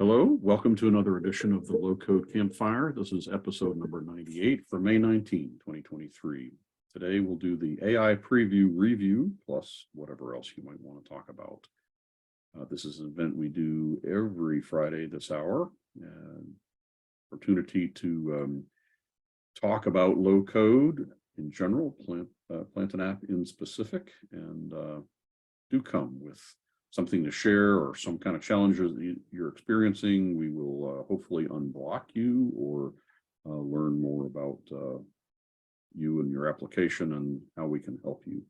Hello, welcome to another edition of the Low Code Campfire. This is episode number 98 for May 19, 2023. Today we'll do the AI preview review plus whatever else you might want to talk about. This is an event we do every Friday this hour. Opportunity to talk about low code in general, plant an app in specific, and do come with something to share or some kind of challenges that you're experiencing. We will hopefully unblock you or learn more about you and your application and how we can help you.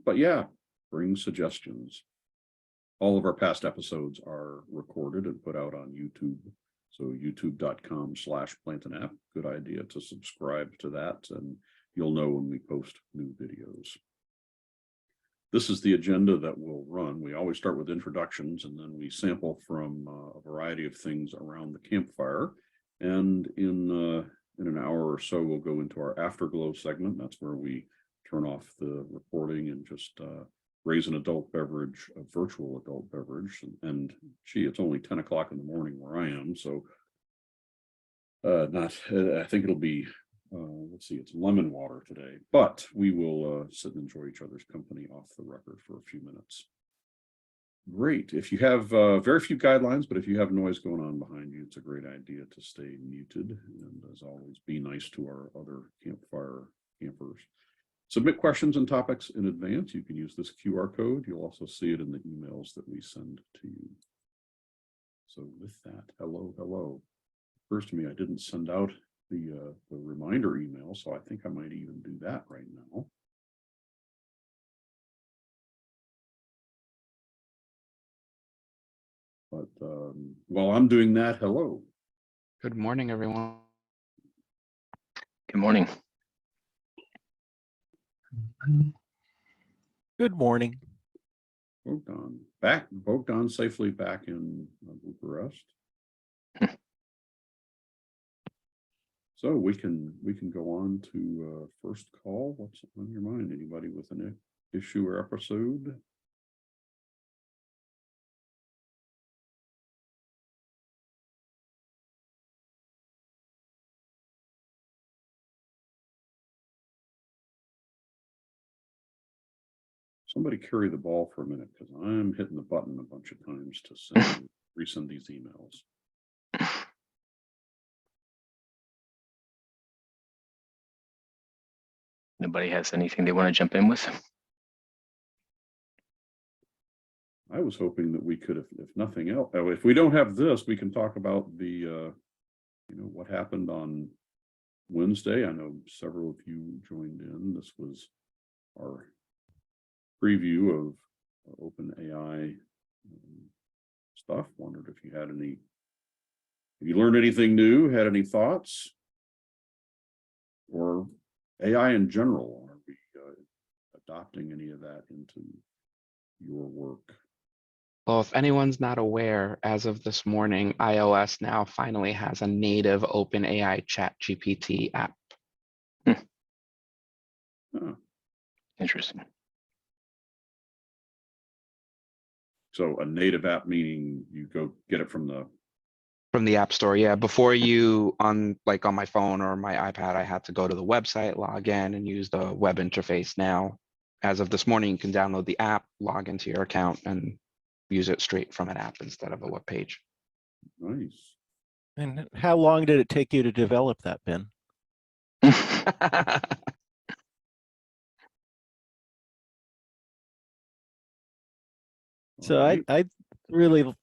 But yeah, bring suggestions. All of our past episodes are recorded and put out on YouTube. So youtube.com/plantanApp. Good idea to subscribe to that, and you'll know when we post new videos. This is the agenda that we'll run. We always start with introductions, and then we sample from a variety of things around the campfire. And in an hour or so, we'll go into our afterglow segment. That's where we turn off the recording and just raise an adult beverage, a virtual adult beverage. And gee, it's only 10 o'clock in the morning where I am. So I think it'll be let's see, it's lemon water today, but we will sit and enjoy each other's company off the record for a few minutes. Great. If you have very few guidelines, but if you have noise going on behind you, it's a great idea to stay muted. And as always, be nice to our other campfire campers. Submit questions and topics in advance. You can use this QR code. You'll also see it in the emails that we send to you. So with that, hello. Occurs to me I didn't send out the reminder email, so I think I might even do that right now. But while I'm doing that, hello. Good morning, everyone. Good morning. Good morning. Bogdan safely back in Bucharest. So we can go on to first call. What's on your mind? Anybody with an issue or episode? Somebody carry the ball for a minute, because I'm hitting the button a bunch of times to resend these emails. Nobody has anything they want to jump in with? I was hoping that we could, if nothing else, if we don't have this, we can talk about the, what happened on Wednesday. I know several of you joined in. This was our preview of OpenAI stuff. Wondered if you had any, if you learned anything new, had any thoughts, or AI in general. Are we adopting any of that into your work? Well, if anyone's not aware, as of this morning, iOS now finally has a native OpenAI ChatGPT app. Huh. Interesting. So a native app, meaning you go get it from the App Store. Yeah, before you on my phone or my iPad, I had to go to the website, log in, and use the web interface. Now, as of this morning, you can download the app, log into your account, and use it straight from an app instead of a web page. Nice. And how long did it take you to develop that, Ben? So I really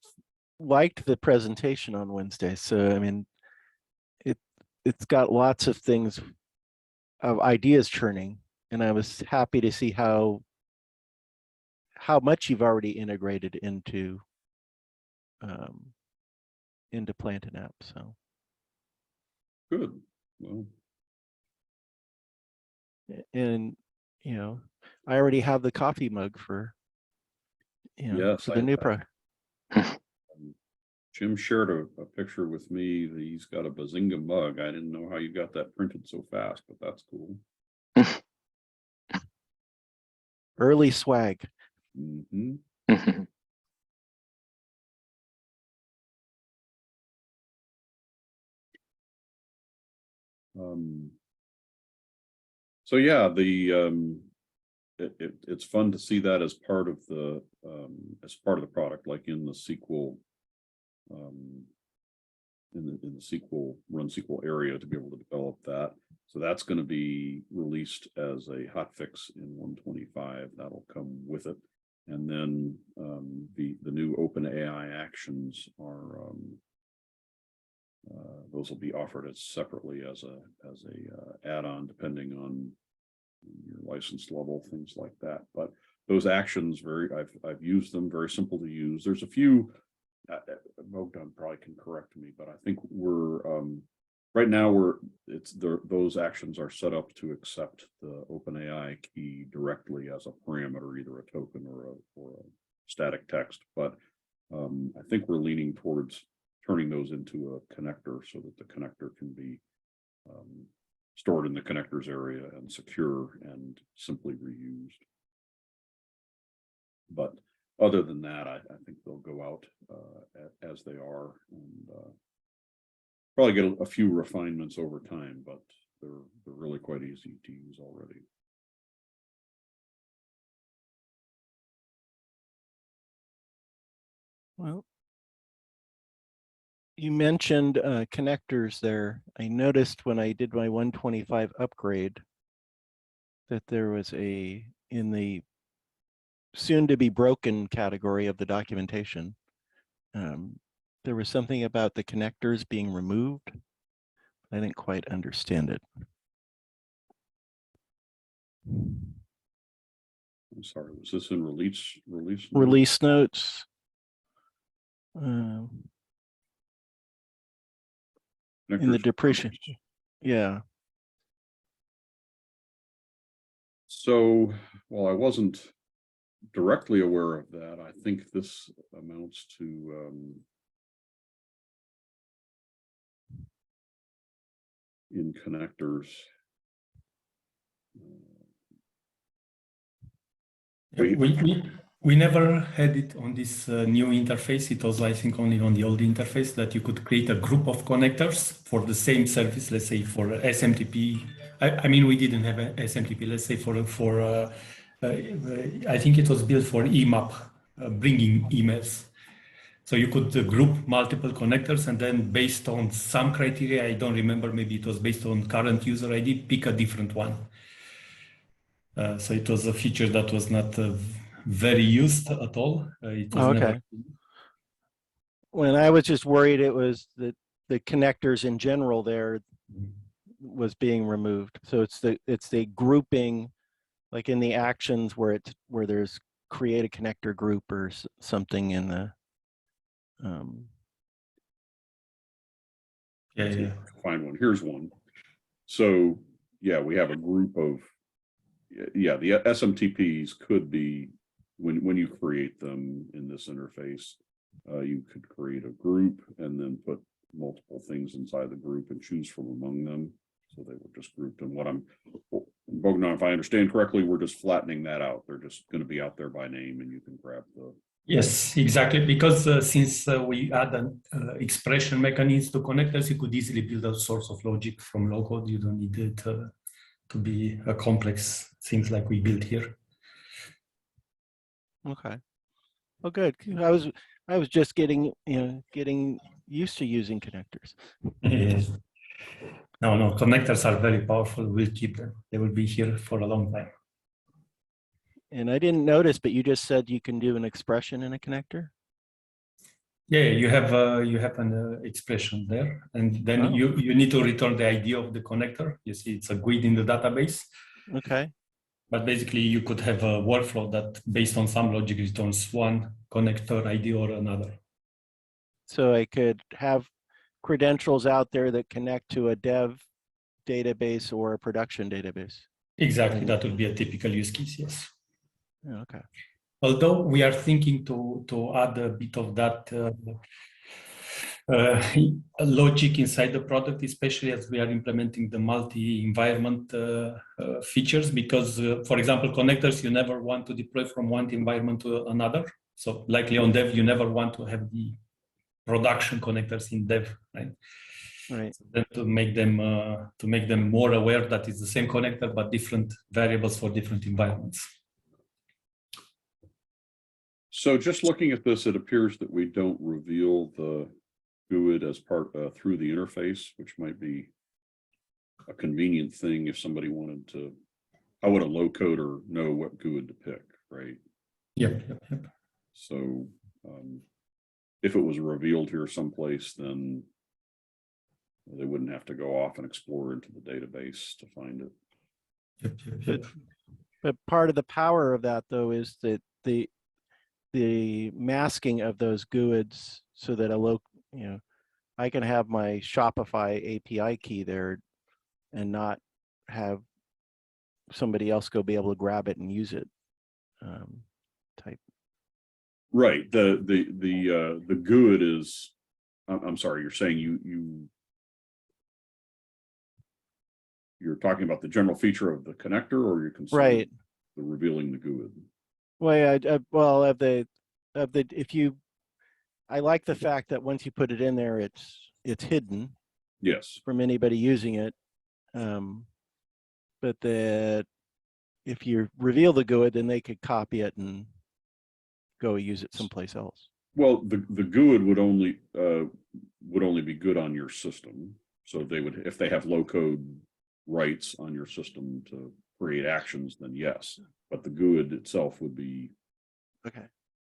liked the presentation on Wednesday. So I mean, it's got lots of things of ideas churning, and I was happy to see how much you've already integrated into plantanApp. So Good. Well, and I already have the coffee mug for yes, for the new pro. Jim shared a picture with me. He's got a Bazinga mug. I didn't know how you got that printed so fast, but that's cool. Early swag. Mm-hmm. So yeah, it's fun to see that as part of the product, like in the SQL in the SQL run SQL area, to be able to develop that. So that's going to be released as a hotfix in 125. That'll come with it, and then the new OpenAI actions are those will be offered as separately as a add-on, depending on your license level, things like that. But those actions, I've used them, very simple to use. There's a few. Bogdan probably can correct me, but I think we're right now those actions are set up to accept the OpenAI key directly as a parameter, either a token or a static text. But I think we're leaning towards turning those into a connector, so that the connector can be stored in the connectors area and secure and simply reused. But other than that, I think they'll go out as they are, and probably get a few refinements over time, but they're really quite easy to use already. Well, you mentioned connectors there. I noticed when I did my 125 upgrade that there was in the soon to be broken category of the documentation, there was something about the connectors being removed. I didn't quite understand it. I'm sorry, was this in release Notes? In the depreciation. Yeah. So, well, I wasn't directly aware of that. I think this amounts to in connectors. We never had it on this new interface. It was, I think, only on the old interface that you could create a group of connectors for the same service. Let's say for SMTP. I mean, we didn't have a SMTP. Let's say for I think it was built for EMAP, bringing emails. So you could group multiple connectors, and then based on some criteria, I don't remember, maybe it was based on current user ID, pick a different one. So it was a feature that was not very used at all. It was never. When I was just worried, it was that the connectors in general there was being removed. So it's the grouping, like in the actions where there's create a connector group or something in the yeah. Find one. Here's one. So yeah, we have a group of the SMTPs could be when you create them in this interface, you could create a group and then put multiple things inside the group and choose from among them. So they were just grouped. And Bogdan, if I understand correctly, we're just flattening that out. They're just going to be out there by name, and you can grab the. Yes, exactly. Because since we add an expression mechanism to connectors, you could easily build a source of logic from low code. You don't need it to be a complex things like we built here. Okay. Oh, good. I was just getting used to using connectors. Yes. No, connectors are very powerful. We'll keep them. They will be here for a long time. And I didn't notice, but you just said you can do an expression in a connector? Yeah, you have an expression there, and then you need to return the ID of the connector. You see, it's a GUID in the database. Okay. But basically, you could have a workflow that, based on some logic, returns one connector ID or another. So I could have credentials out there that connect to a dev database or a production database. Exactly, that would be a typical use case. Yes. Okay. Although we are thinking to add a bit of that logic inside the product, especially as we are implementing the multi-environment features, because, for example, connectors, you never want to deploy from one environment to another. So likely on dev, you never want to have the production connectors in dev, right? Right. So then to make them more aware that it's the same connector but different variables for different environments. So just looking at this, it appears that we don't reveal the GUID as part through the interface, which might be a convenient thing if somebody wanted to. How would a low coder know what GUID to pick, right? Yep. So if it was revealed here someplace, then they wouldn't have to go off and explore into the database to find it. Yep. But part of the power of that, though, is that the masking of those GUIDs, so that I can have my Shopify API key there and not have somebody else be able to grab it and use it. Type. Right. The GUID is. I'm sorry. You're saying you're talking about the general feature of the connector, or you're considering Right. the revealing the GUID? Well, I like the fact that once you put it in there, it's hidden. Yes. From anybody using it. But that if you reveal the GUID, then they could copy it and go use it someplace else. Well, the GUID would only be good on your system. So they would, if they have low code rights on your system to create actions, then yes. But the GUID itself would be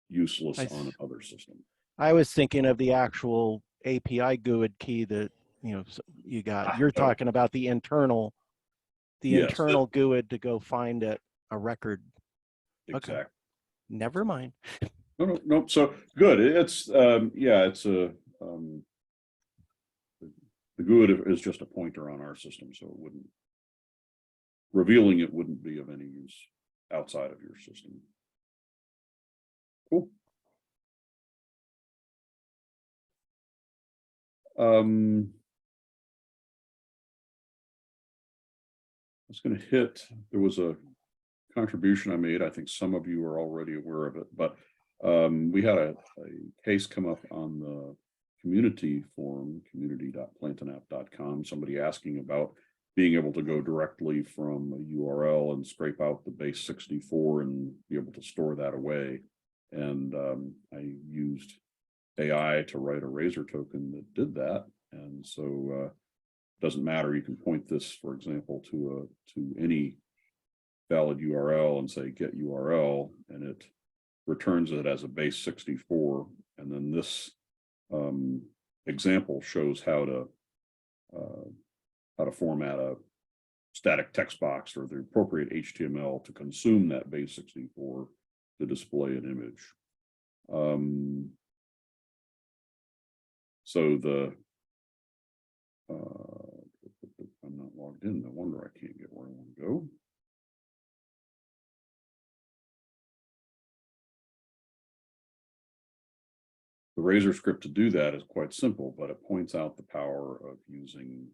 useless on another system. I was thinking of the actual API GUID key that you got. You're talking about the internal GUID to go find a record. Exactly. Okay. Never mind. No. So good. It's it's a the GUID is just a pointer on our system, so revealing it wouldn't be of any use outside of your system. Cool. I was going to hit, there was a contribution I made. I think some of you are already aware of it, but we had a case come up on the community forum, community.plantonapp.com, somebody asking about being able to go directly from a URL and scrape out the base 64 and be able to store that away. And I used AI to write a Razor token that did that. And so it doesn't matter. You can point this, for example, to any valid URL and say get URL, and it returns it as a base 64. And then this example shows how to format a static text box or the appropriate HTML to consume that base 64 to display an image. So I'm not logged in. No wonder I can't get where I want to go. The Razor script to do that is quite simple, but it points out the power of using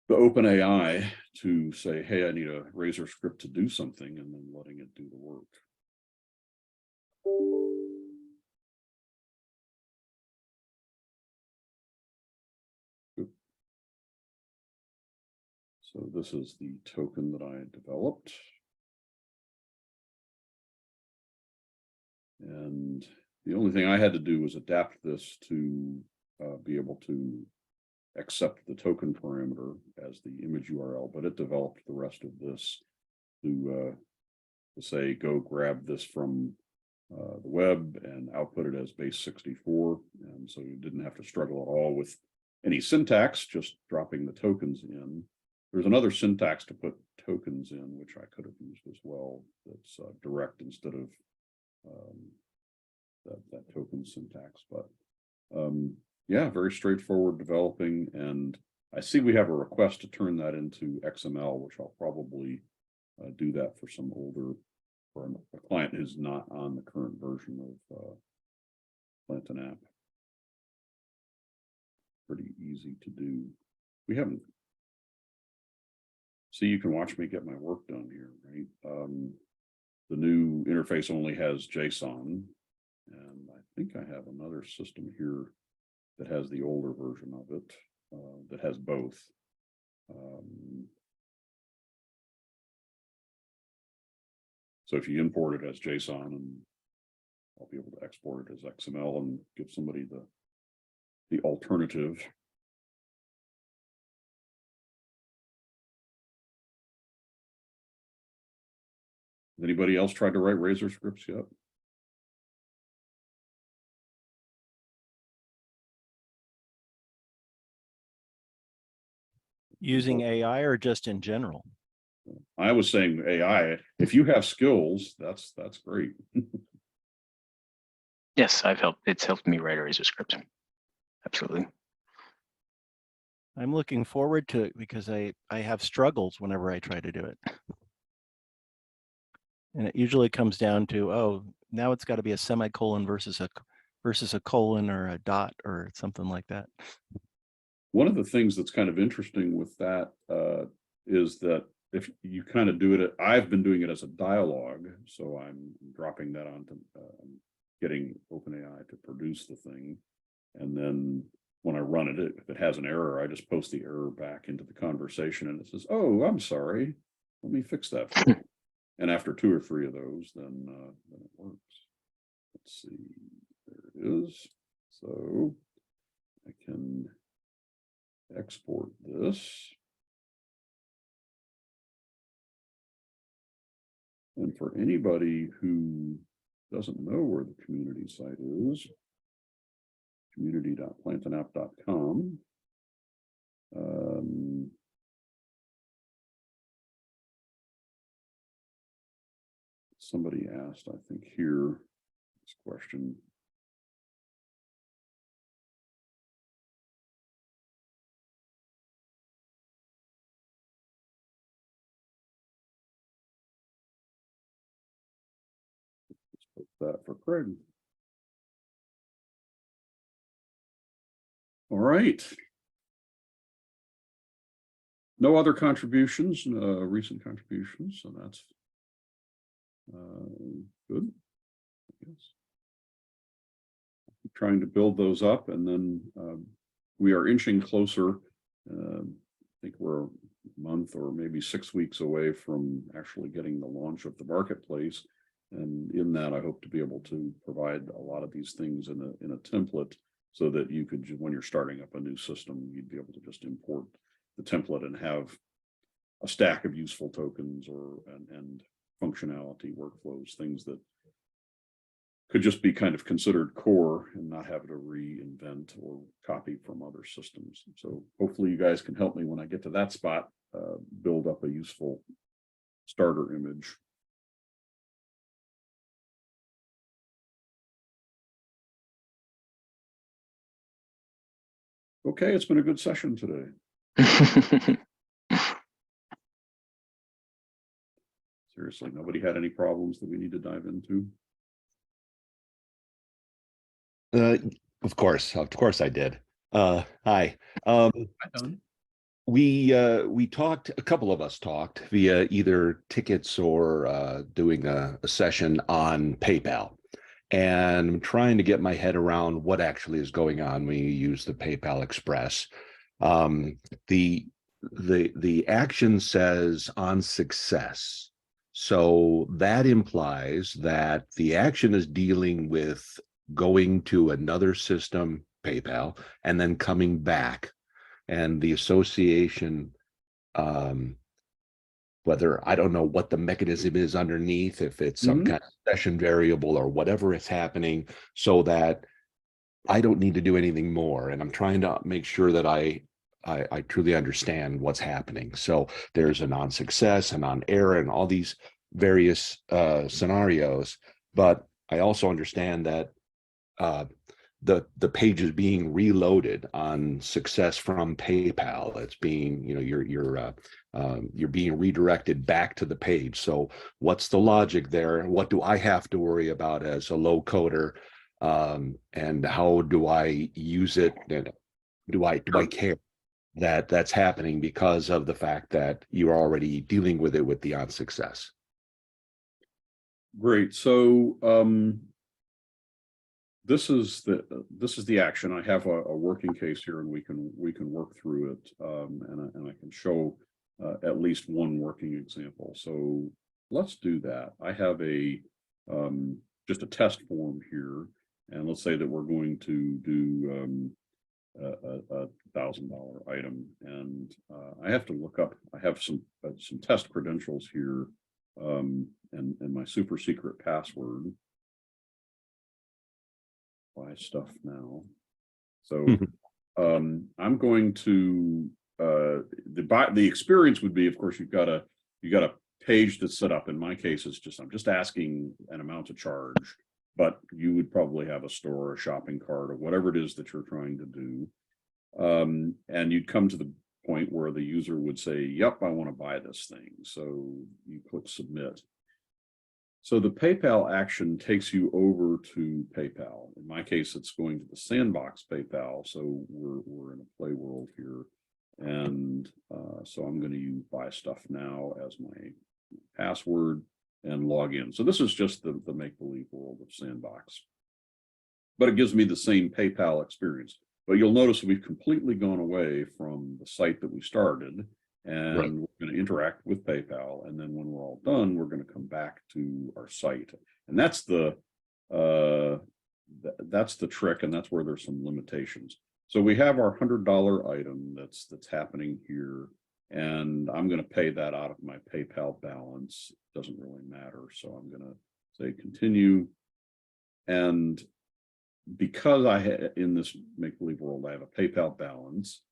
the OpenAI to say, hey, I need a Razor script to do something, and then letting it do the work. So this is the token that I developed. And the only thing I had to do was adapt this to be able to accept the token parameter as the image URL, but it developed the rest of this to say, go grab this from the web and output it as base 64. And so you didn't have to struggle at all with any syntax, just dropping the tokens in. There's another syntax to put tokens in, which I could have used as well. That's direct instead of that token syntax. But yeah, very straightforward developing. And I see we have a request to turn that into XML, which I'll probably do that for some older, for a client who's not on the current version of Planton app. Pretty easy to do. We haven't. See, you can watch me get my work done here, right? The new interface only has JSON, and I think I have another system here that has the older version of it, that has both. So if you import it as JSON, and I'll be able to export it as XML and give somebody the alternative. Anybody else tried to write Razor scripts yet? Using AI or just in general? I was saying AI, if you have skills, that's great. Yes, it's helped me write a Razor script. Absolutely. I'm looking forward to it because I have struggles whenever I try to do it. And it usually comes down to, oh, now it's got to be a semicolon versus a colon or a dot or something like that. One of the things that's kind of interesting with that is that if you kind of do it, I've been doing it as a dialogue, so I'm dropping that onto getting OpenAI to produce the thing. And then when I run it, if it has an error, I just post the error back into the conversation and it says, oh, I'm sorry, let me fix that for you. And after 2 or 3 of those, then it works. Let's see, there it is. So I can export this. And for anybody who doesn't know where the community site is, community.plantanapp.com. Somebody asked, I think here, this question. Let's put that for Craig. All right. No other contributions, recent contributions, so that's good. I guess. Trying to build those up, and then we are inching closer. I think we're a month or maybe 6 weeks away from actually getting the launch of the marketplace. And in that, I hope to be able to provide a lot of these things in a template so that you could, when you're starting up a new system, you'd be able to just import the template and have a stack of useful tokens and functionality workflows, things that could just be kind of considered core and not have to reinvent or copy from other systems. So hopefully you guys can help me when I get to that spot, build up a useful starter image. Okay, it's been a good session today. Seriously, nobody had any problems that we need to dive into? Of course I did. Hi. We talked, a couple of us talked via either tickets or doing a session on PayPal. And I'm trying to get my head around what actually is going on when you use the PayPal Express. The action says on success. So that implies that the action is dealing with going to another system, PayPal, and then coming back. And the association, whether, I don't know what the mechanism is underneath, if it's some kind of session variable or whatever is happening, so that I don't need to do anything more. And I'm trying to make sure that I truly understand what's happening. So there's a non-success, a non-error, and all these various scenarios. But I also understand that the page is being reloaded on success from PayPal. It's being, you're being redirected back to the page. So what's the logic there? What do I have to worry about as a low coder? And how do I use it? And do I care that that's happening because of the fact that you're already dealing with it with the on success? Great. So this is the action. I have a working case here, and we can work through it, and I can show at least one working example. So let's do that. I have a just a test form here, and let's say that we're going to do a $1,000 item, and I have to look up. I have some test credentials here, and my super secret password. Buy stuff now. So I'm going to the experience would be, of course, you got a page that's set up. In my case, it's just I'm just asking an amount to charge, but you would probably have a store, a shopping cart, or whatever it is that you're trying to do. And you'd come to the point where the user would say, yep, I want to buy this thing. So you click submit. So the PayPal action takes you over to PayPal. In my case, it's going to the sandbox PayPal. So we're in a play world here. And so I'm going to use buy stuff now as my password and log in. So this is just the make-believe world of sandbox. But it gives me the same PayPal experience. But you'll notice we've completely gone away from the site that we started. And Right. we're going to interact with PayPal, and then when we're all done, we're going to come back to our site, and that's the trick, and that's where there's some limitations. So we have our $100 item that's happening here, and I'm going to pay that out of my PayPal balance. Doesn't really matter, so I'm going to say continue, and because in this make-believe world, I have a PayPal balance.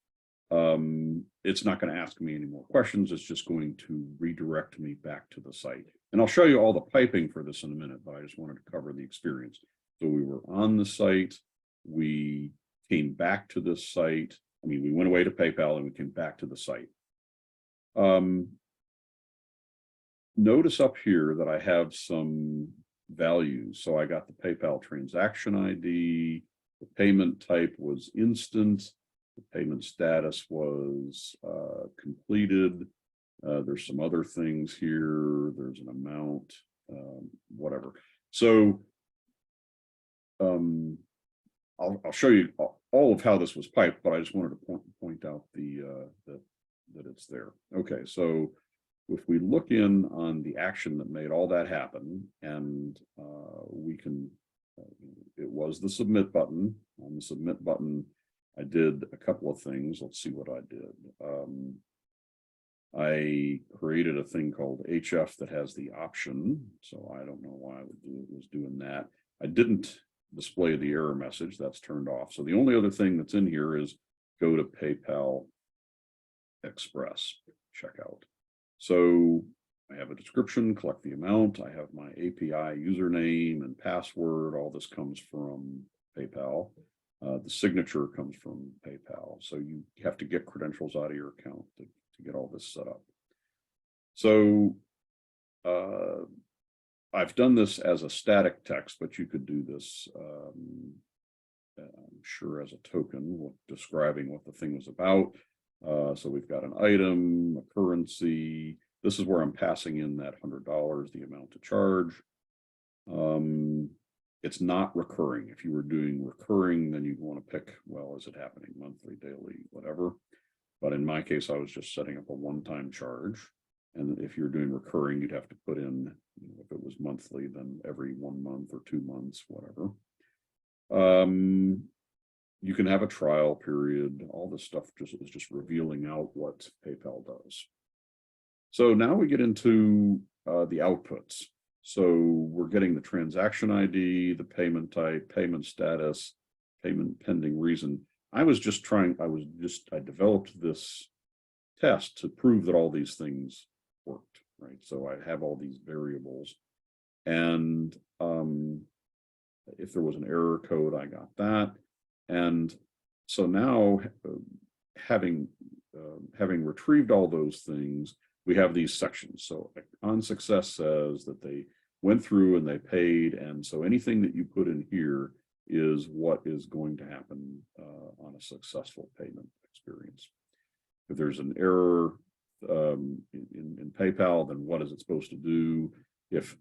It's not going to ask me any more questions. It's just going to redirect me back to the site. And I'll show you all the piping for this in a minute, but I just wanted to cover the experience. So we were on the site. We came back to this site. I mean, we went away to PayPal and we came back to the site. Notice up here that I have some values. So I got the PayPal transaction ID. The payment type was instant. The payment status was completed. There's some other things here. There's an amount, whatever. So I'll show you all of how this was piped, but I just wanted to point out that it's there. Okay, so if we look in on the action that made all that happen, and we can, it was the submit button. On the submit button, I did a couple of things. Let's see what I did. I created a thing called HF that has the option. So I don't know why I was doing that. I didn't display the error message. That's turned off. So the only other thing that's in here is go to PayPal Express checkout. So I have a description, collect the amount. I have my API username and password. All this comes from PayPal. The signature comes from PayPal. So you have to get credentials out of your account to get all this set up. So I've done this as a static text, but you could do this, I'm sure, as a token describing what the thing was about. So we've got an item, a currency. This is where I'm passing in that $100, the amount to charge. It's not recurring. If you were doing recurring, then you'd want to pick, well, is it happening monthly, daily, whatever. But in my case, I was just setting up a one-time charge. And if you're doing recurring, you'd have to put in, if it was monthly, then every 1 month or 2 months, whatever. You can have a trial period. All this stuff is just revealing out what PayPal does. So now we get into the outputs. So we're getting the transaction ID, the payment type, payment status, payment pending reason. I developed this test to prove that all these things worked, right? So I have all these variables, and if there was an error code, I got that. And so now, having retrieved all those things, we have these sections. So on success says that they went through and they paid, and so anything that you put in here is what is going to happen on a successful payment experience. If there's an error in PayPal, then what is it supposed to do? If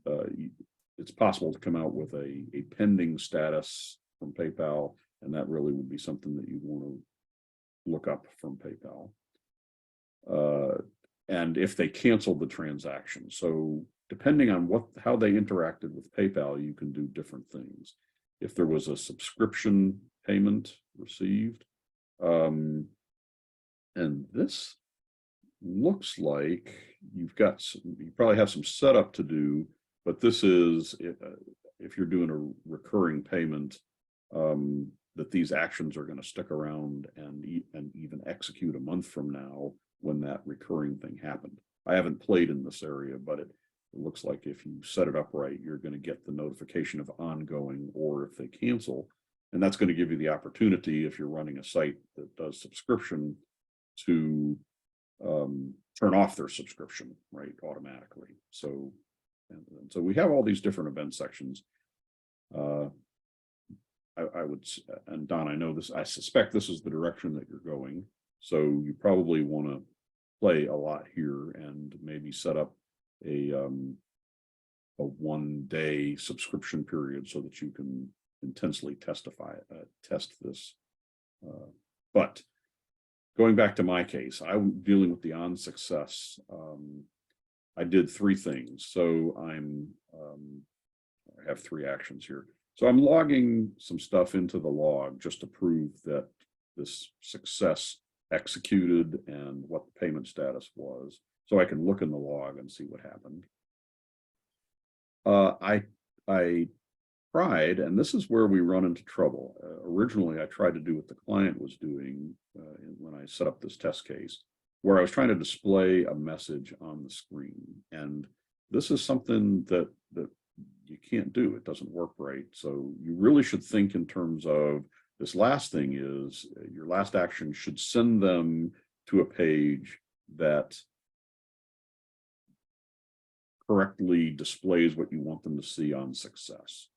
it's possible to come out with a pending status from PayPal, and that really would be something that you'd want to look up from PayPal. And if they canceled the transaction. So depending on how they interacted with PayPal, you can do different things. If there was a subscription payment received, and this looks like you probably have some setup to do, but this is if you're doing a recurring payment, that these actions are going to stick around and even execute a month from now when that recurring thing happened. I haven't played in this area, but it looks like if you set it up right, you're going to get the notification of ongoing, or if they cancel, and that's going to give you the opportunity, if you're running a site that does subscription, to turn off their subscription, right, automatically. So, and so we have all these different event sections. I would, and Don, I know this, I suspect this is the direction that you're going. So you probably want to play a lot here and maybe set up a 1-day subscription period so that you can intensely test this. But going back to my case, I'm dealing with the on success. I did 3 things. So I have 3 actions here. So I'm logging some stuff into the log just to prove that this success executed and what the payment status was, so I can look in the log and see what happened. I tried, and this is where we run into trouble. Originally, I tried to do what the client was doing when I set up this test case, where I was trying to display a message on the screen. And this is something that you can't do. It doesn't work right. So you really should think in terms of this last thing is your last action should send them to a page that correctly displays what you want them to see on success.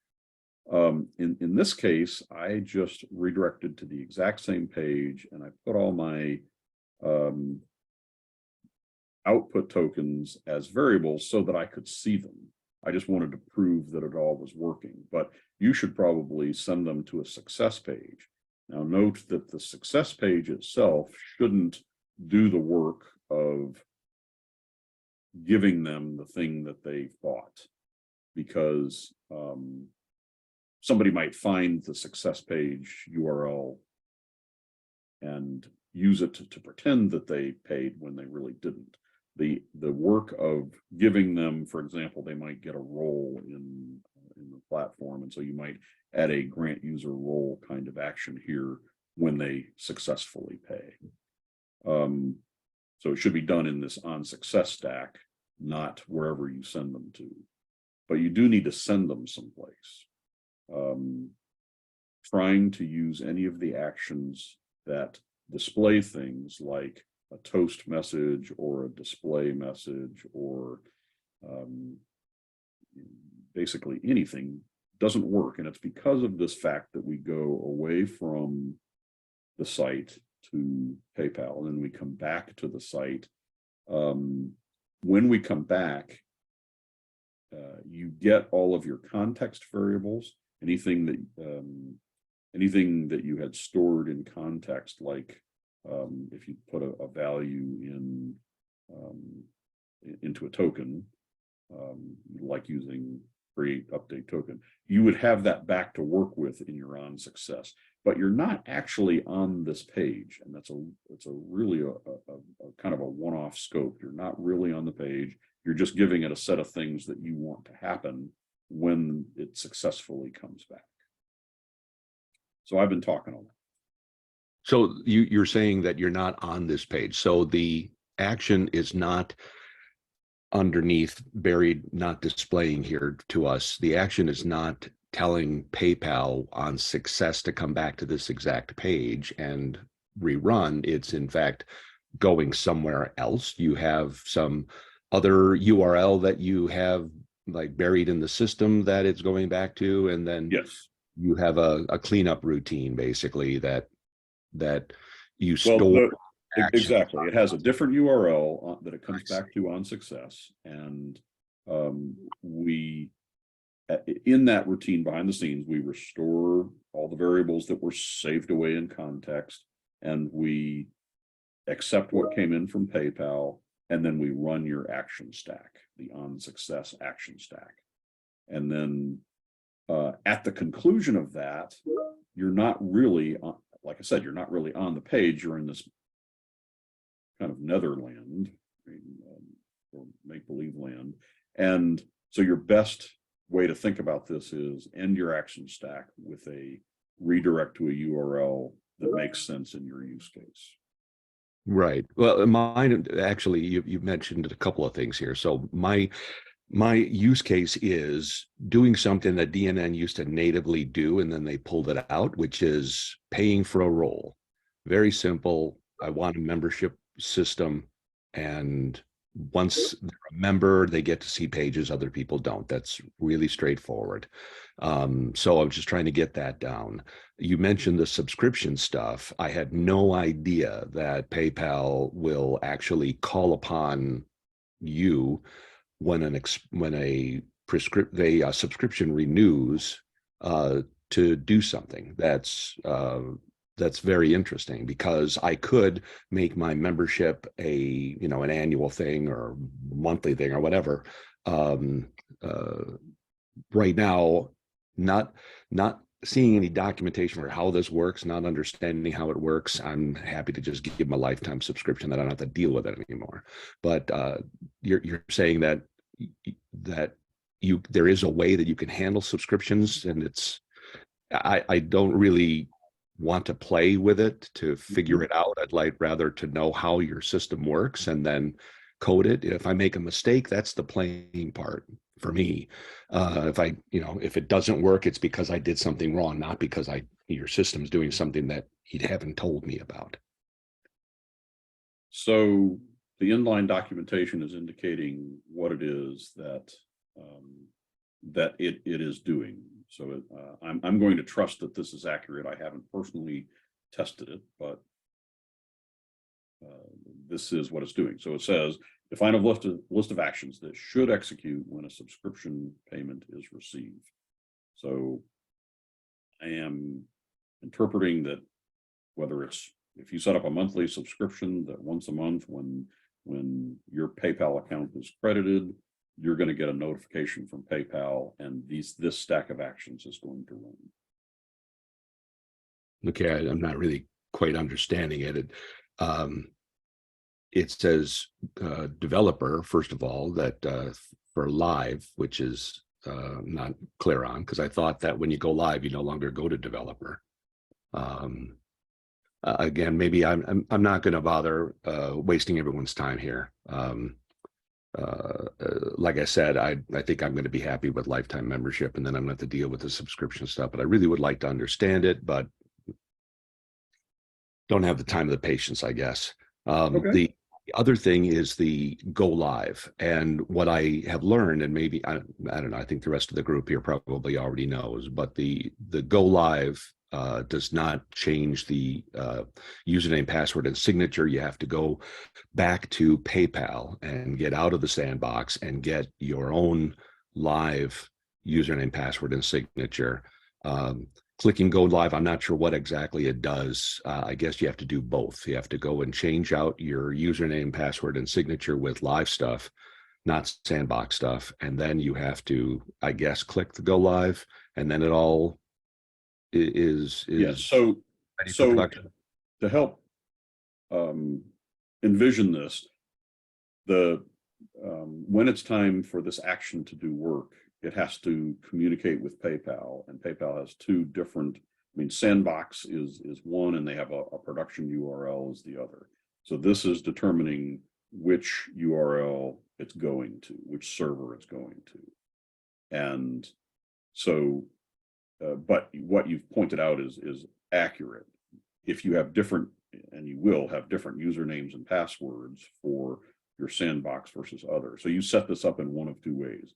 In this case, I just redirected to the exact same page, and I put all my output tokens as variables so that I could see them. I just wanted to prove that it all was working, but you should probably send them to a success page. Now note that the success page itself shouldn't do the work of giving them the thing that they bought, because somebody might find the success page URL and use it to pretend that they paid when they really didn't. The work of giving them, for example, they might get a role in the platform, and so you might add a grant user role kind of action here when they successfully pay. So it should be done in this on success stack, not wherever you send them to. But you do need to send them someplace. Trying to use any of the actions that display things like a toast message or a display message or basically anything doesn't work. And it's because of this fact that we go away from the site to PayPal and then we come back to the site. When we come back, you get all of your context variables, anything that you had stored in context, like if you put a value into a token, like using create update token, you would have that back to work with in your on success. But you're not actually on this page, and it's a really kind of a one-off scope. You're not really on the page. You're just giving it a set of things that you want to happen when it successfully comes back. So I've been talking on that. So you're saying that you're not on this page. So the action is not underneath, buried, not displaying here to us. The action is not telling PayPal on success to come back to this exact page and rerun. It's in fact going somewhere else. You have some other URL that you have like buried in the system that it's going back to, and then Yes, you have a cleanup routine basically that you store. Exactly. It has a different URL that it comes back to on success. And we, in that routine behind the scenes, we restore all the variables that were saved away in context, and we accept what came in from PayPal, and then we run your action stack, the on success action stack. And then at the conclusion of that, you're not really, like I said, you're not really on the page. You're in this kind of netherland, or make-believe land. And so your best way to think about this is end your action stack with a redirect to a URL that makes sense in your use case. Right. Well, mine actually, you mentioned a couple of things here. So my use case is doing something that DNN used to natively do, and then they pulled it out, which is paying for a role. Very simple. I want a membership system, and once they're a member, they get to see pages other people don't. That's really straightforward. So I'm just trying to get that down. You mentioned the subscription stuff. I had no idea that PayPal will actually call upon you when a subscription renews to do something. That's very interesting, because I could make my membership an annual thing or monthly thing or whatever. Right now, not seeing any documentation for how this works, not understanding how it works, I'm happy to just give them a lifetime subscription that I don't have to deal with it anymore. But you're saying that there is a way that you can handle subscriptions, and I don't really want to play with it to figure it out. I'd like rather to know how your system works and then code it. If I make a mistake, that's the playing part for me. If it doesn't work, it's because I did something wrong, not because your system's doing something that you haven't told me about. So the inline documentation is indicating what it is that it is doing. So I'm going to trust that this is accurate. I haven't personally tested it, but this is what it's doing. So it says define a list of actions that should execute when a subscription payment is received. So I am interpreting that if you set up a monthly subscription, that once a month when your PayPal account is credited, you're going to get a notification from PayPal, and this stack of actions is going to run. Okay, I'm not really quite understanding it. It says developer, first of all, that for live, which is not clear on, because I thought that when you go live, you no longer go to developer. Again, maybe I'm not going to bother wasting everyone's time here. Like I said, I think I'm going to be happy with lifetime membership, and then I'm going to have to deal with the subscription stuff. But I really would like to understand it, but don't have the time or the patience, I guess. Okay. The other thing is the go live, and what I have learned, and maybe I don't know, I think the rest of the group here probably already knows, but the go live does not change the username, password, and signature. You have to go back to PayPal and get out of the sandbox and get your own live username, password, and signature. Clicking go live, I'm not sure what exactly it does. I guess you have to do both. You have to go and change out your username, password, and signature with live stuff, not sandbox stuff. And then you have to, I guess, click the go live, and then it all is So ready for production. To help envision this, when it's time for this action to do work, it has to communicate with PayPal, and PayPal has two different. Sandbox is one, and they have a production URL is the other. So this is determining which URL it's going to, which server it's going to, and so. But what you've pointed out is accurate. If you have different, and you will have different usernames and passwords for your sandbox versus other. So you set this up in one of two ways.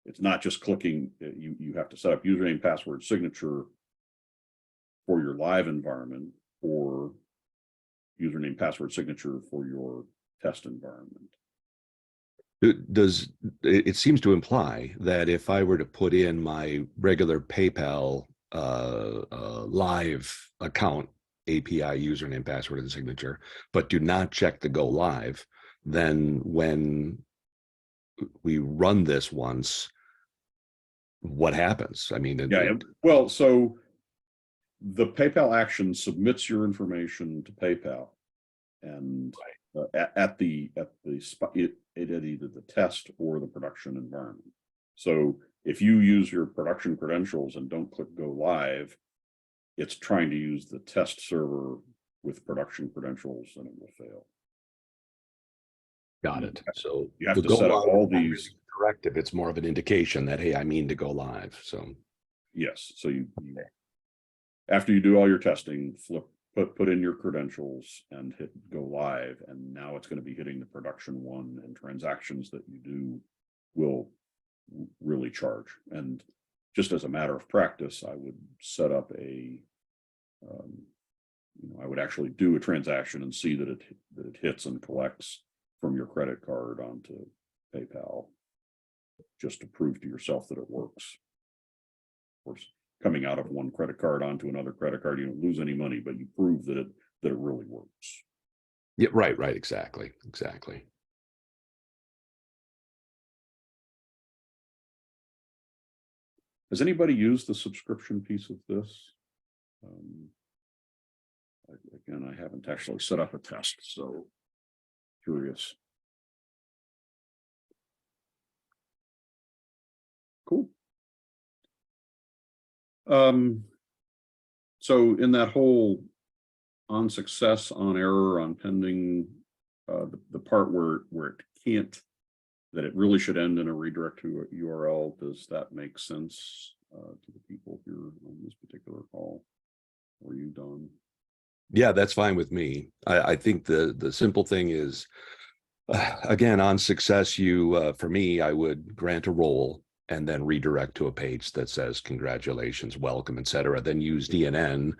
It's not just clicking. You have to set up username, password, signature for your live environment, or username, password, signature for your test environment. It seems to imply that if I were to put in my regular PayPal live account API username, password, and signature, but do not check the go live, then when we run this once, what happens? I mean, well, so the PayPal action submits your information to PayPal, and at the spot, it had either the test or the production environment. So if you use your production credentials and don't click go live, it's trying to use the test server with production credentials, and it will fail. Got it. So you have to set up all these corrective. It's more of an indication that, hey, I mean to go live. So yes, so you after you do all your testing, put in your credentials and hit go live, and now it's going to be hitting the production one, and transactions that you do will really charge. And just as a matter of practice, I would set up a I would actually do a transaction and see that it hits and collects from your credit card onto PayPal, just to prove to yourself that it works. Of course, coming out of one credit card onto another credit card, you don't lose any money, but you prove that it really works. yeah, right, exactly. Has anybody used the subscription piece of this? Again, I haven't actually set up a test, so curious. Cool. So in that whole on success, on error, on pending, the part where it can't, that it really should end in a redirect to a URL, does that make sense to the people here on this particular call? Are you done? Yeah, that's fine with me. I think the simple thing is, again, on success, you for me, I would grant a role and then redirect to a page that says congratulations, welcome, etc. Then use DNN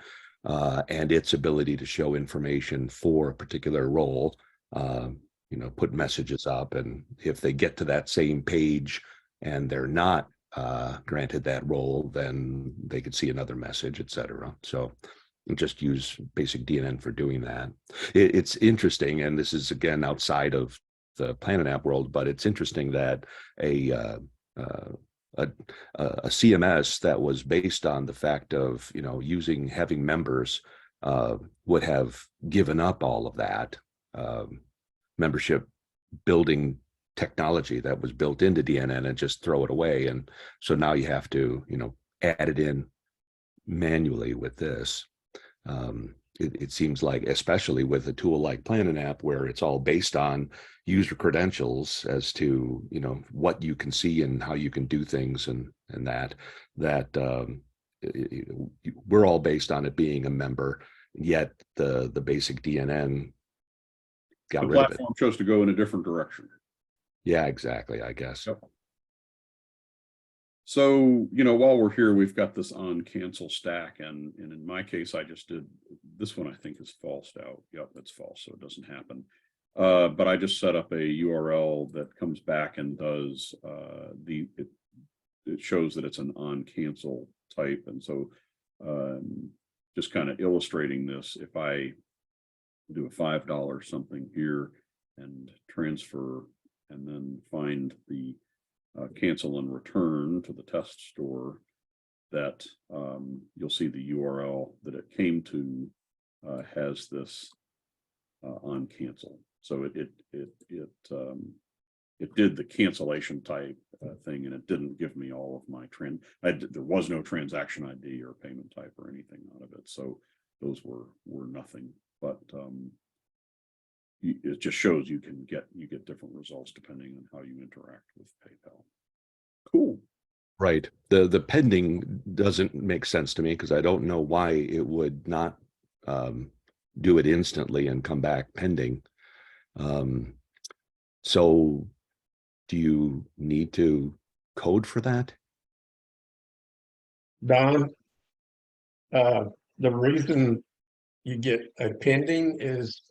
and its ability to show information for a particular role. Put messages up, and if they get to that same page and they're not granted that role, then they could see another message, etc. So just use basic DNN for doing that. It's interesting, and this is again outside of the Planet App world, but it's interesting that a CMS that was based on the fact of having members would have given up all of that membership building technology that was built into DNN and just throw it away. And so now you have to add it in manually with this. It seems like, especially with a tool like Planet App, where it's all based on user credentials as to what you can see and how you can do things, and that we're all based on it being a member. Yet the basic DNN got rid of it. The platform chose to go in a different direction. Yeah, exactly. I guess. Yep. So, while we're here, we've got this on cancel stack, and in my case, I just did this one. I think is falsed out. Yep, it's false, so it doesn't happen. But I just set up a URL that comes back and does it shows that it's an on cancel type, and so just kind of illustrating this, if I do a $5 something here and transfer, and then find the cancel and return to the test store, that you'll see the URL that it came to has this on cancel. So it did the cancellation type thing, and it didn't give me all of my there was no transaction ID or payment type or anything out of it. So those were nothing, but it just shows you get different results depending on how you interact with PayPal. Cool. Right. The pending doesn't make sense to me, because I don't know why it would not do it instantly and come back pending. So do you need to code for that? Don, the reason you get a pending is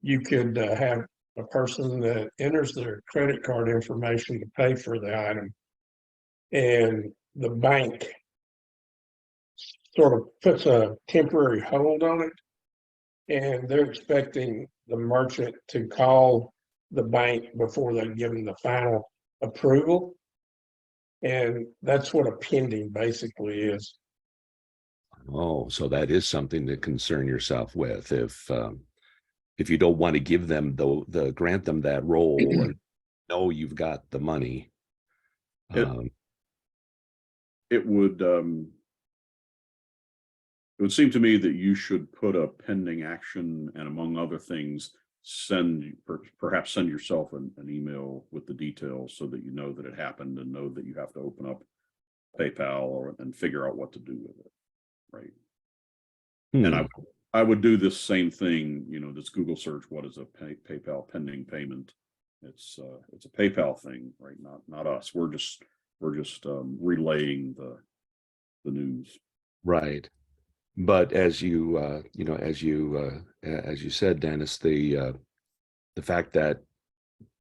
you could have a person that enters their credit card information to pay for the item, and the bank sort of puts a temporary hold on it. And they're expecting the merchant to call the bank before they give them the final approval. And that's what a pending basically is. Oh, so that is something to concern yourself with. If you don't want to give them the grant them that role and know you've got the money. It would seem to me that you should put a pending action, and among other things, perhaps send yourself an email with the details so that you know that it happened and know that you have to open up PayPal and figure out what to do with it. Right. And I would do this same thing, this Google search, what is a PayPal pending payment? It's a PayPal thing, right? Not us. We're just relaying the news. Right. But as you as you said, Dennis, the fact that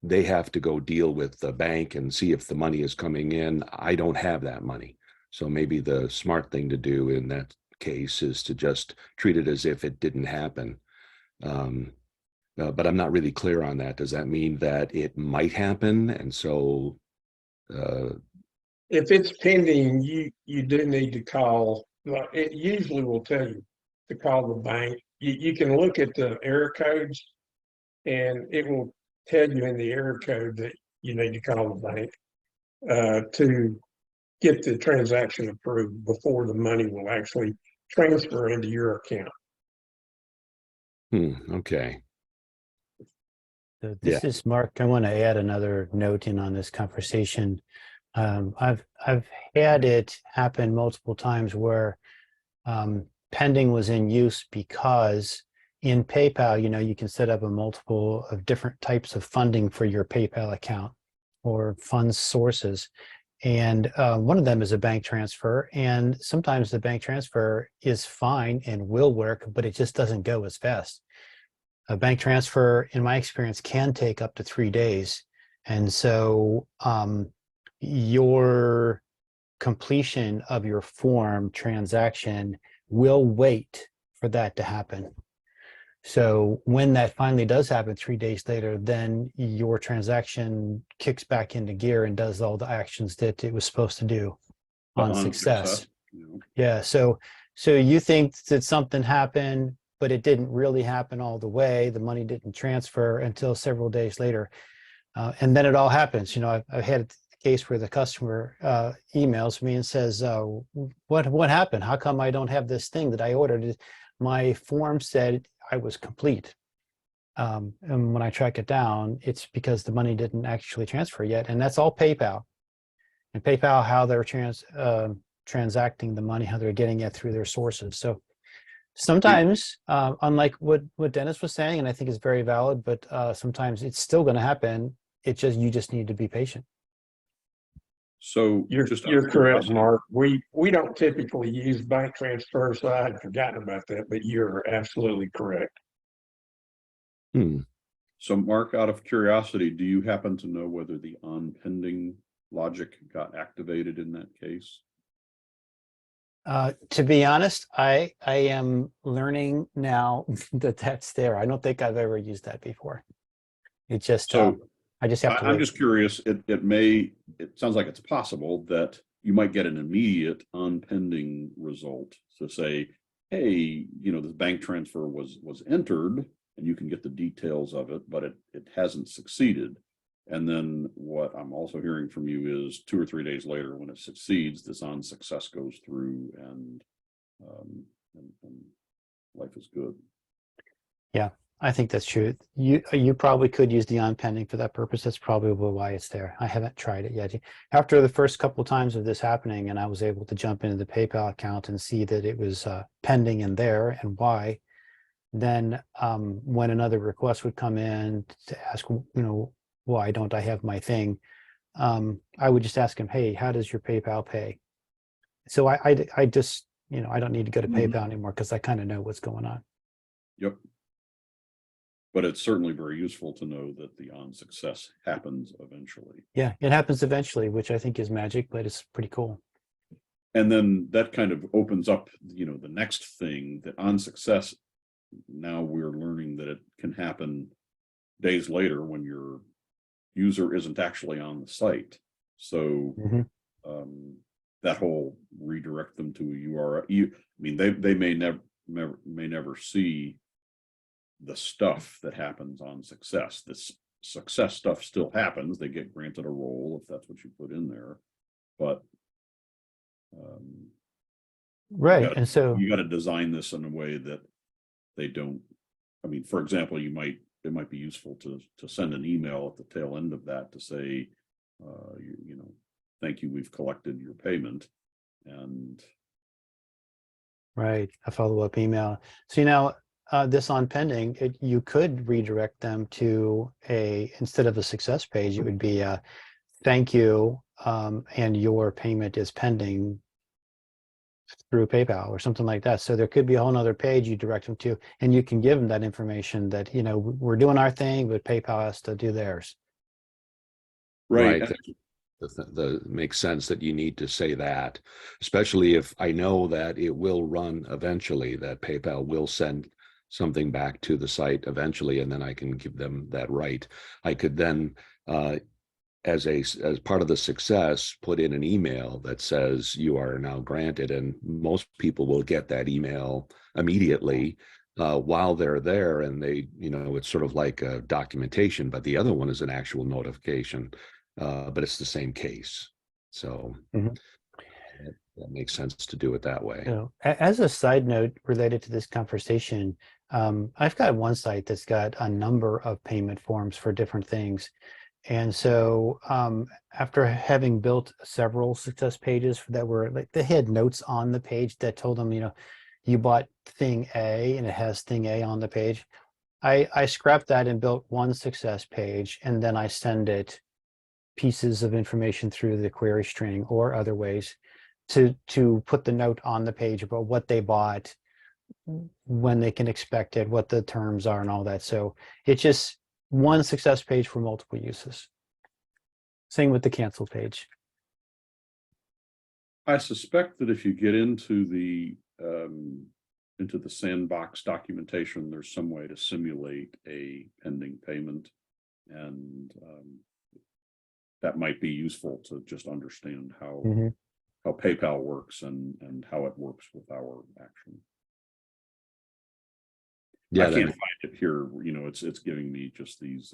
they have to go deal with the bank and see if the money is coming in, I don't have that money. So maybe the smart thing to do in that case is to just treat it as if it didn't happen. But I'm not really clear on that. Does that mean that it might happen? And so if it's pending, you do need to call. It usually will tell you to call the bank. You can look at the error codes, and it will tell you in the error code that you need to call the bank to get the transaction approved before the money will actually transfer into your account. Okay. So this is Mark. I want to add another note in on this conversation. I've had it happen multiple times where pending was in use because in PayPal, you can set up a multiple of different types of funding for your PayPal account or funds sources. And one of them is a bank transfer. And sometimes the bank transfer is fine and will work, but it just doesn't go as fast. A bank transfer, in my experience, can take up to 3 days. And so your completion of your form transaction will wait for that to happen. So when that finally does happen 3 days later, then your transaction kicks back into gear and does all the actions that it was supposed to do on success. Yeah. So you think that something happened, but it didn't really happen all the way. The money didn't transfer until several days later. And then it all happens. I've had a case where the customer emails me and says, what happened? How come I don't have this thing that I ordered? My form said I was complete. And when I track it down, it's because the money didn't actually transfer yet. And that's all PayPal. And PayPal, how they're transacting the money, how they're getting it through their sources. So sometimes, unlike what Dennis was saying, and I think is very valid, but sometimes it's still going to happen. You just need to be patient. So you're correct, Mark. We don't typically use bank transfer, so I had forgotten about that, but you're absolutely correct. So Mark, out of curiosity, do you happen to know whether the on pending logic got activated in that case? To be honest, I am learning now that that's there. I don't think I've ever used that before. It just so. I just have to. I'm just curious. It sounds like it's possible that you might get an immediate on pending result to say, hey, this bank transfer was entered, and you can get the details of it, but it hasn't succeeded. And then what I'm also hearing from you is 2 or 3 days later, when it succeeds, this on success goes through, and life is good. Yeah. I think that's true. You probably could use the on pending for that purpose. That's probably why it's there. I haven't tried it yet. After the first couple of times of this happening, and I was able to jump into the PayPal account and see that it was pending in there and why, then when another request would come in to ask, why don't I have my thing, I would just ask him, hey, how does your PayPal pay? So I just, I don't need to go to PayPal anymore because I kind of know what's going on. Yep. But it's certainly very useful to know that the on success happens eventually. Yeah, it happens eventually, which I think is magic, but it's pretty cool. And then that kind of opens up, you know, the next thing that on success, now we're learning that it can happen days later when your user isn't actually on the site. So that whole redirect them to a URL, I mean, they may never see the stuff that happens on success. This success stuff still happens. They get granted a role if that's what you put in there, but right. And so you got to design this in a way that they don't. I mean, for example, it might be useful to send an email at the tail end of that to say, you know, thank you, we've collected your payment, and right, a follow-up email. So now this on pending, you could redirect them to instead of a success page, it would be a thank you, and your payment is pending through PayPal or something like that. So there could be a whole nother page you direct them to, and you can give them that information that, you know, we're doing our thing, but PayPal has to do theirs. right. That makes sense that you need to say that, especially if I know that it will run eventually, that PayPal will send something back to the site eventually, and then I can give them that right. I could then, as part of the success, put in an email that says you are now granted, and most people will get that email immediately while they're there, and they, you know, it's sort of like a documentation, but the other one is an actual notification. But it's the same case. So that makes sense to do it that way. You know, as a side note related to this conversation, I've got one site that's got a number of payment forms for different things. And so after having built several success pages that were like, they had notes on the page that told them, you know, you bought thing A and it has thing A on the page. I scrapped that and built one success page, and then I send it pieces of information through the query string or other ways to put the note on the page about what they bought, when they can expect it, what the terms are, and all that. So it's just one success page for multiple uses. Same with the cancel page. I suspect that if you get into the sandbox documentation, there's some way to simulate a pending payment, and that might be useful to just understand how PayPal works and how it works with our action. Yeah, I can't find it here. You know, it's giving me just these.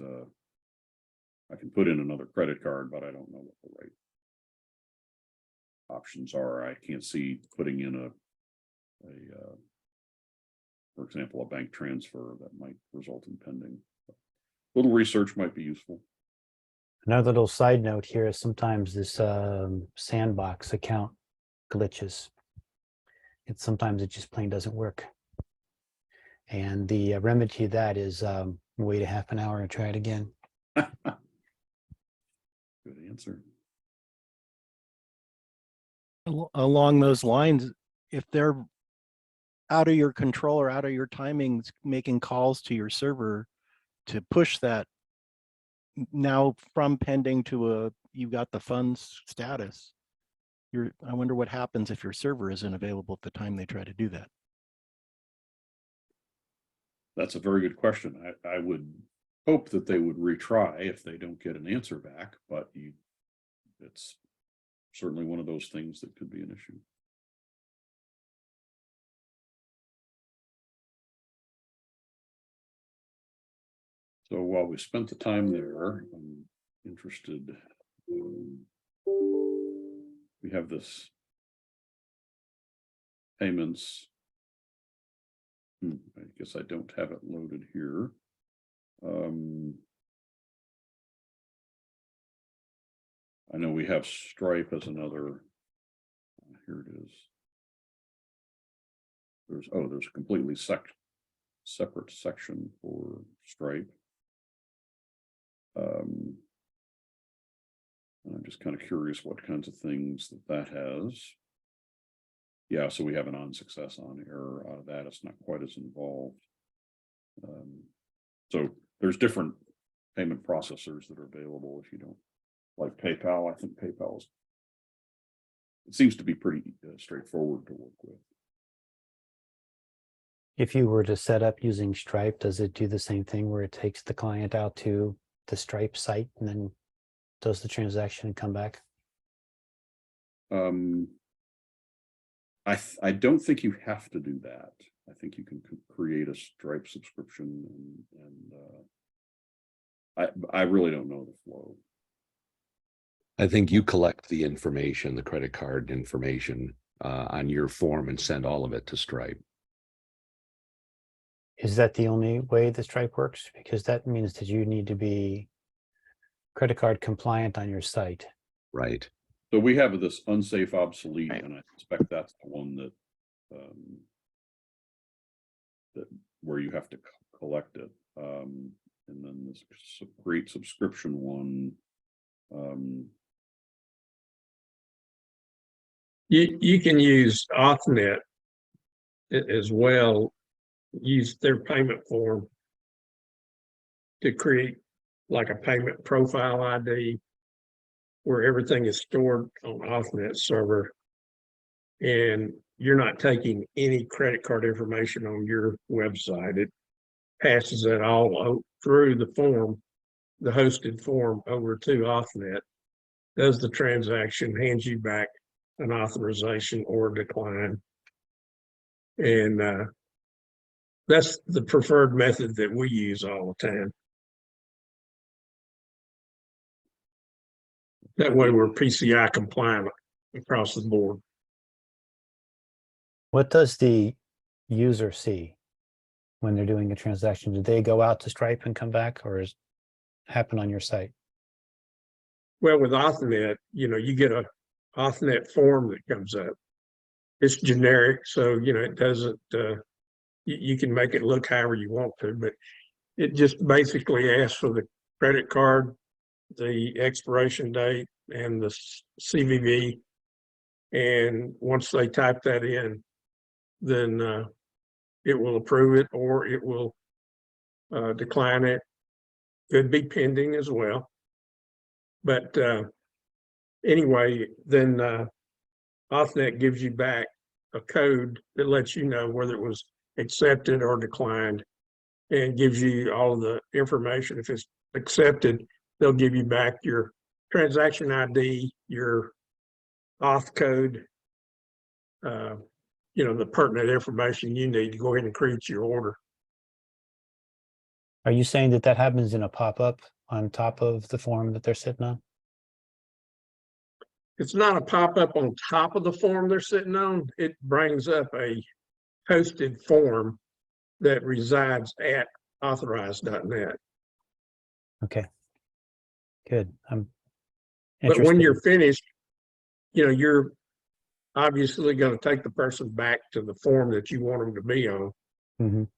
I can put in another credit card, but I don't know what the right options are. I can't see putting in for example, a bank transfer that might result in pending. A little research might be useful. Another little side note here is sometimes this sandbox account glitches. Sometimes it just plain doesn't work. And the remedy to that is wait a half an hour and try it again. Good answer. Along those lines, if they're out of your control or out of your timings, making calls to your server to push that now from pending to you got the funds status, I wonder what happens if your server isn't available at the time they try to do that. That's a very good question. I would hope that they would retry if they don't get an answer back, but it's certainly one of those things that could be an issue. So while we spent the time there, I'm interested. We have this payments. I guess I don't have it loaded here. I know we have Stripe as another. Here it is. There's a completely separate section for Stripe. I'm just kind of curious what kinds of things that has. Yeah, so we have an on success on error out of that. It's not quite as involved. So there's different payment processors that are available if you don't like PayPal. I think PayPal is it seems to be pretty straightforward to work with. If you were to set up using Stripe, does it do the same thing where it takes the client out to the Stripe site and then does the transaction and come back? I don't think you have to do that. I think you can create a Stripe subscription, and I really don't know the flow. I think you collect the information, the credit card information on your form and send all of it to Stripe. Is that the only way the Stripe works? Because that means that you need to be credit card compliant on your site. Right. So we have this unsafe obsolete, Right. and I suspect that's the one that where you have to collect it. And then this great subscription one. You can use Auth Net as well, use their payment form to create like a payment profile ID where everything is stored on Auth Net server. And you're not taking any credit card information on your website. It passes it all through the form, the hosted form, over to Auth Net, does the transaction, hands you back an authorization or decline. And that's the preferred method that we use all the time. That way we're PCI compliant across the board. What does the user see when they're doing a transaction? Do they go out to Stripe and come back, or is it happen on your site? Well, with Auth Net, you get a Auth Net form that comes up. It's generic, so it doesn't. You can make it look however you want to, but it just basically asks for the credit card, the expiration date, and the CVV. And once they type that in, then it will approve it or it will decline it. Could be pending as well. But anyway, then Auth Net gives you back a code that lets you know whether it was accepted or declined, and gives you all of the information. If it's accepted, they'll give you back your transaction ID, your auth code, the pertinent information you need to go ahead and create your order. Are you saying that happens in a pop-up on top of the form that they're sitting on? It's not a pop-up on top of the form they're sitting on. It brings up a hosted form that resides at authorized.net. Okay, good. I'm But when interested. you're finished, you're obviously going to take the person back to the form that you want them to be on. Mhm.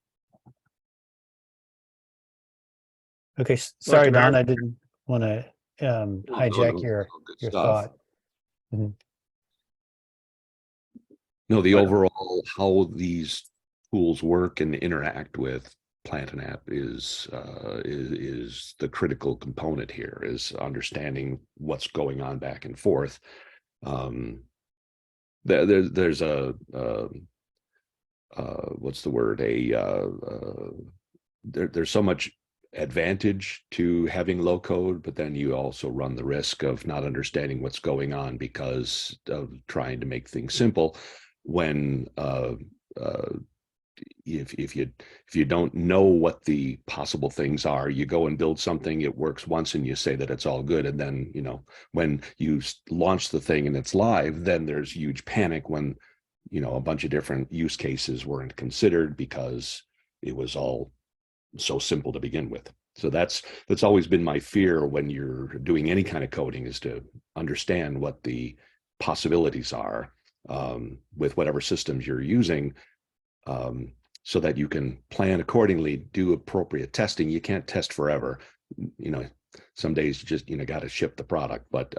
Okay, sorry, an Don, hour- I didn't want to hijack your Good thought. No, the overall how these tools work and interact with PlantinApp is the critical component here, is understanding what's going on back and forth. There's a what's the word? There's so much advantage to having low code, but then you also run the risk of not understanding what's going on because of trying to make things simple. When if you don't know what the possible things are, you go and build something, it works once and you say that it's all good, and then when you launch the thing and it's live, then there's huge panic when a bunch of different use cases weren't considered because it was all so simple to begin with. So that's always been my fear when you're doing any kind of coding, is to understand what the possibilities are with whatever systems you're using, so that you can plan accordingly, do appropriate testing. You can't test forever. Some days you just got to ship the product, but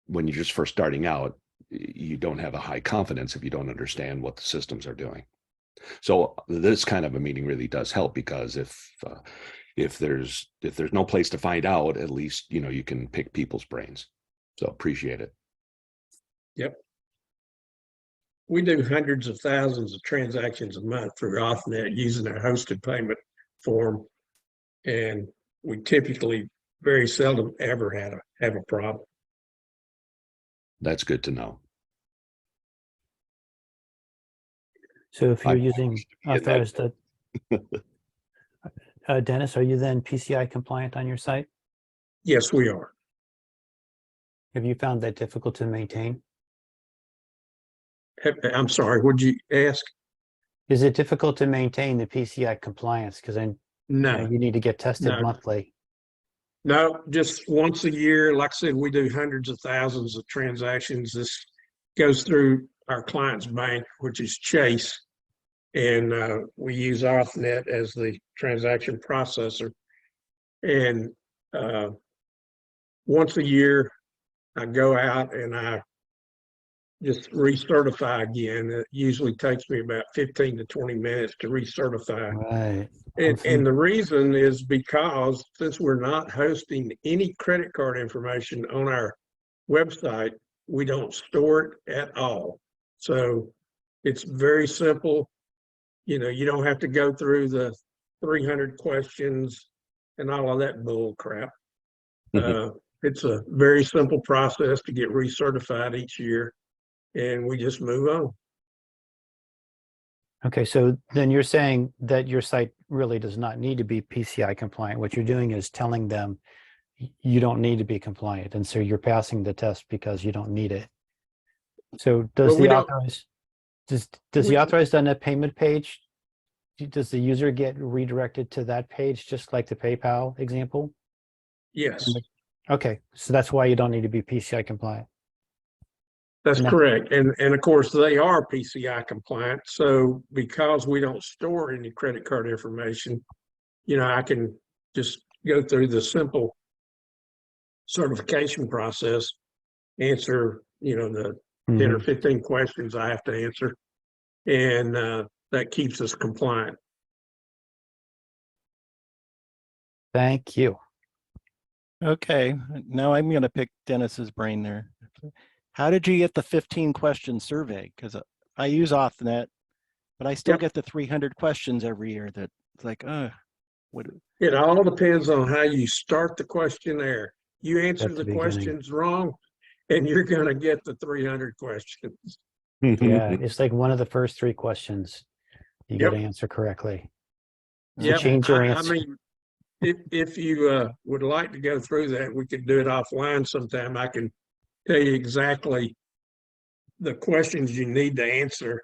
when you're just first starting out, you don't have a high confidence if you don't understand what the systems are doing. So this kind of a meeting really does help, because if there's no place to find out, at least you can pick people's brains. So appreciate it. We do hundreds of thousands of transactions a month through Auth Net using a hosted payment form. And we typically very seldom ever have a problem. That's good to know. So if you're I using used to be in that authorized, Dennis, are you then PCI compliant on your site? Yes, we are. Have you found that difficult to maintain? I'm sorry, would you ask? Is it difficult to maintain the PCI compliance? Because No, you need to get tested No. monthly. no, just once a year. Like I said, we do hundreds of thousands of transactions. This goes through our client's bank, which is Chase. And we use Auth Net as the transaction processor. And once a year, I go out and I just recertify again. It usually takes me about 15 to 20 minutes to recertify. Right. And the reason is because since we're not hosting any credit card information on our website, we don't store it at all. So it's very simple. You know, you don't have to go through the 300 questions and all of that bull crap. It's a very simple process to get recertified each year, and we just move on. Okay, so then you're saying that your site really does not need to be PCI compliant. What you're doing is telling them you don't need to be compliant, and so you're passing the test because you don't need it. So does Well, we the don't- authorized does the we- authorized on that payment page? Does the user get redirected to that page just like the PayPal example? Yes, Okay, so that's why you don't need to be PCI compliant. that's And that- correct. And of course, they are PCI compliant. So because we don't store any credit card information, you know, I can just go through the simple certification process, answer, you know, the 10 or 15 questions I have to answer. And that keeps us compliant. Thank you. Okay, now I'm gonna pick Dennis's brain there. How did you get the 15 question survey? Because I use Auth Net, but I still Yep. get the 300 questions every year that it's like, what? It all depends on how you start the questionnaire. You answer At the the beginning. questions wrong, and you're going to get the 300 questions. Yeah, it's like one of the first 3 questions you got to Yep. answer correctly. So Yep. change your I answer. mean, if you would like to go through that, we could do it offline sometime. I can tell you exactly the questions you need to answer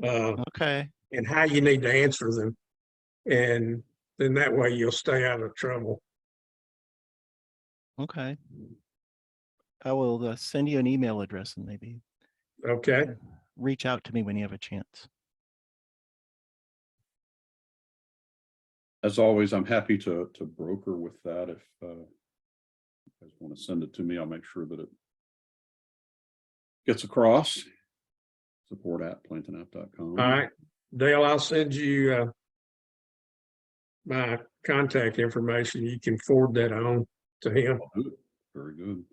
Okay, and how you need to answer them. And then that way you'll stay out of trouble. okay. I will send you an email address and maybe Okay. reach out to me when you have a chance. As always, I'm happy to broker with that. If you guys want to send it to me, I'll make sure that it gets across. support@plantonapp.com. All right. Dale, I'll send you my contact information. You can forward that on to him. Good. Very good.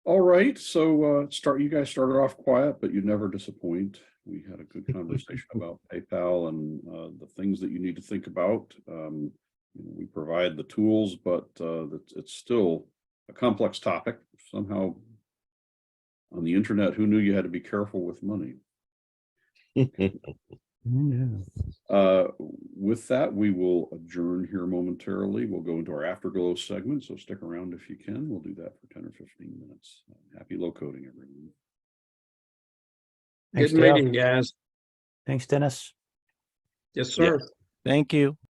All right, so you guys started off quiet, but you never disappoint. We had a good conversation about PayPal and the things that you need to think about. We provide the tools, but it's still a complex topic. Somehow on the internet, who knew you had to be careful with money? With that, we will adjourn here momentarily. We'll go into our afterglow segment, so stick around if you can. We'll do that for 10 or 15 minutes. Happy low coding, everyone. Thanks, Good Dale. meeting, guys. Thanks, Dennis. Yes, sir. Thank you.